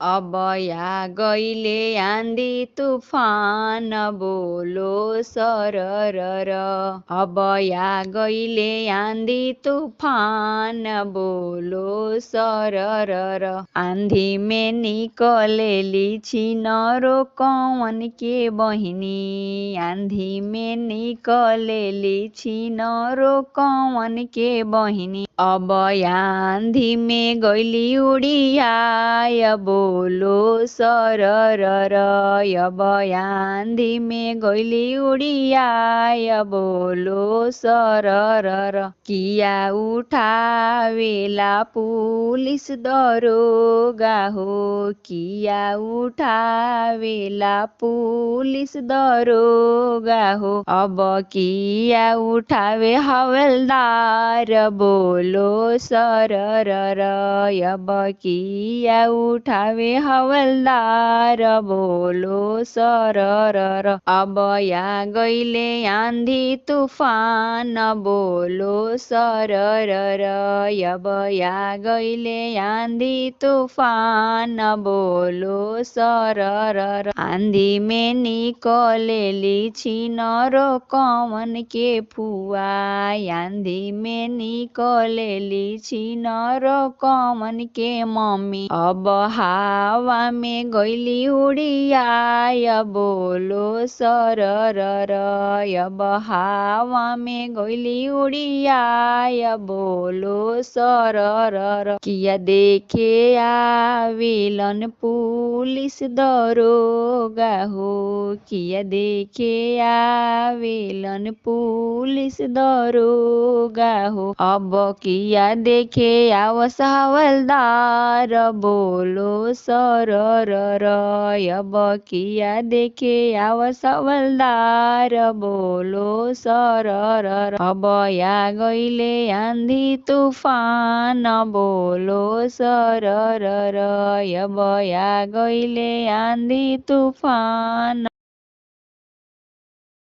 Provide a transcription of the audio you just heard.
अब या गइले आँधी तूफान बोलो सररर। अब या गइले आँधी तूफान बोलो सररर। आँधी में निकलेली छिनरो कौन के बहिनी। आँधी में निकलेली छिनरो कौन के बहिनी। अब आँधी में गइली उड़ियाय बोलो सररर। अब आँधी में गइली उड़ियाय बोलो सररर। किया उठावेला पुलिस दरोगा हो। किया उठावेला पुलिस दरोगा हो। अब किया उठावे हवलदार बोलो सररर। अब किया उठावे हवलदार बोलो सररर। अब या गइले आँधी तूफान बोलो सररर। अब या गइले आँधी तूफान बोलो सररर। आँधी में निकलेली छिनरो कौन के फुआ। आँधी में निकलेली छिनरो कौन के मम्मी। अब हावा में गइली उड़ियाय बोलो सररर। अब हावा में गइली उड़ियाय बोलो सररर। किया देखे आवेलन पुलिस दरोगा हो। किया देखे आवेलन पुलिस दरोगा हो। अब किया देखे आवस हवलदार बोलो सररर। अब किया देखे आवस हवलदार बोलो सररर। अब या गइले आँधी तूफान बोलो सररर। अब या गइले आँधी तूफान।